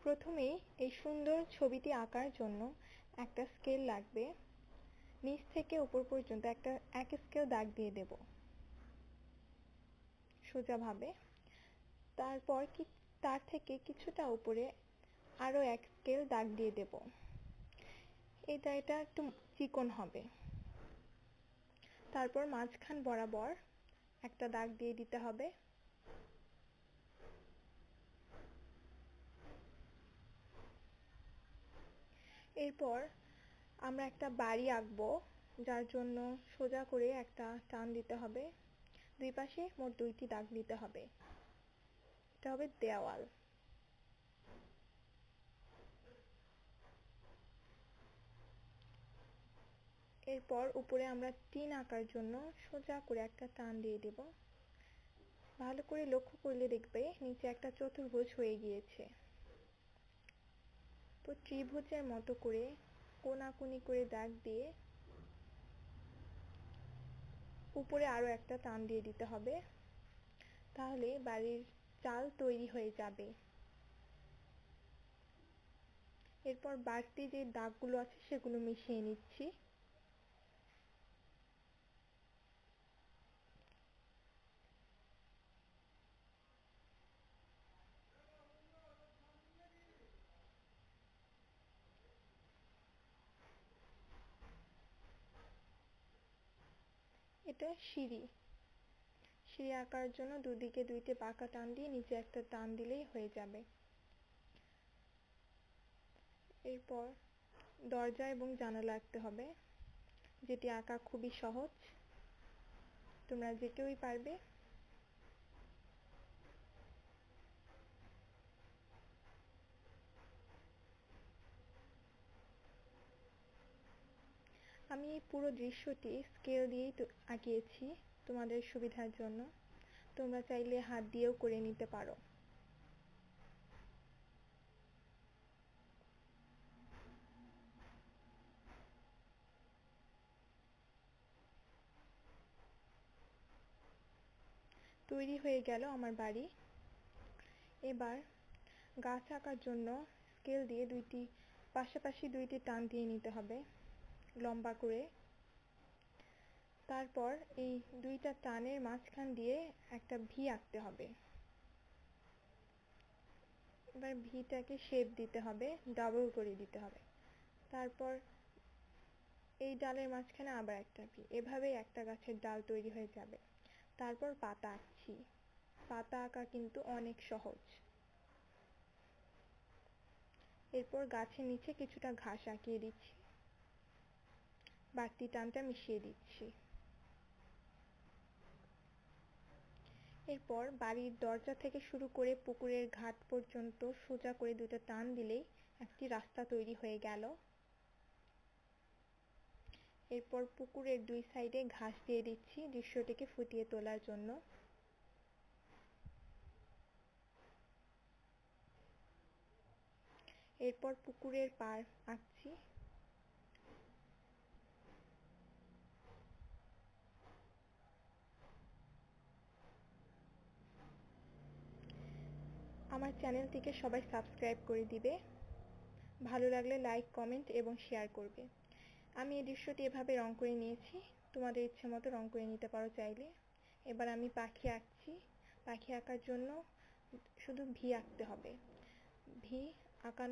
প্রথমেই এই সুন্দর ছবিটি আঁকার জন্য একটা স্কেল লাগবে। নিচ থেকে উপর পর্যন্ত এক স্কেল দাগ দিয়ে দেব সোজাভাবে। তারপর তার থেকে কিছুটা উপরে আরো এক স্কেল দাগ দিয়ে দেব। এটা একটু চিকন হবে। তারপর মাঝখান বরাবর একটা দাগ দিয়ে দিতে হবে। এরপর আমরা একটা বাড়ি আঁকবো, যার জন্য সোজা করে একটা টান দিতে হবে। দুই পাশে মোট 2টি দাগ দিতে হবে। এটা হবে দেওয়াল। এরপর উপরে আমরা টিন আঁকার জন্য সোজা করে একটা টান দিয়ে দেব। ভালো করে লক্ষ্য করলে দেখবে নিচে একটা চতুর্ভুজ হয়ে গিয়েছে। তো ত্রিভুজের মতো করে কোনাকুনি করে দাগ দিয়ে উপরে আরো একটা টান দিয়ে দিতে হবে। তাহলে বাড়ির চাল তৈরি হয়ে যাবে। এরপর বাড়তি যে দাগগুলো আছে সেগুলো মিশিয়ে নিচ্ছি। এটা সিঁড়ি আঁকার জন্য দুদিকে 2টি বাঁকা টান দিয়ে নিচে একটা টান দিলেই হয়ে যাবে। এরপর দরজা এবং জানালা আঁকতে হবে, যেটি আঁকা খুবই সহজ। তোমরা যে কেউই পারবে। আমি এই পুরো দৃশ্যটি স্কেল দিয়েই আঁকিয়েছি তোমাদের সুবিধার জন্য। তোমরা চাইলে হাত দিয়েও করে নিতে পারো। তৈরি হয়ে গেল আমার বাড়ি। এবার গাছ আঁকার জন্য স্কেল দিয়ে পাশাপাশি 2টি টান দিয়ে নিতে হবে লম্বা করে। তারপর এই 2টা টানের মাঝখান দিয়ে একটা ভি আঁকতে হবে। এবার ভিটাকে শেপ দিতে হবে, ডাবল করে দিতে হবে। তারপর এই ডালের মাঝখানে আবার একটা ভি। এভাবেই একটা গাছের ডাল তৈরি হয়ে যাবে। তারপর পাতা আঁকছি। পাতা আঁকা কিন্তু অনেক সহজ। এরপর গাছের নিচে কিছুটা ঘাস আঁকিয়ে দিচ্ছি, বাড়তি টানটা মিশিয়ে দিচ্ছি। এরপর বাড়ির দরজা থেকে শুরু করে পুকুরের ঘাট পর্যন্ত সোজা করে 2টা টান দিলেই একটি রাস্তা তৈরি হয়ে গেল। এরপর পুকুরের 2 সাইডে ঘাস দিয়ে দিচ্ছি দৃশ্যটিকে ফুটিয়ে তোলার জন্য। এরপর পুকুরের পাড় আঁকছি। আমার চ্যানেলটিকে সবাই সাবস্ক্রাইব করে দিবে। ভালো লাগলে লাইক, কমেন্ট এবং শেয়ার করবে। আমি এই দৃশ্যটি এভাবে রং করে নিয়েছি। তোমাদের ইচ্ছে মতো রং করে নিতে পারো চাইলে। এবার আমি পাখি আঁকছি। পাখি আঁকার জন্য শুধু ভি আঁকতে হবে। ভি আঁকানো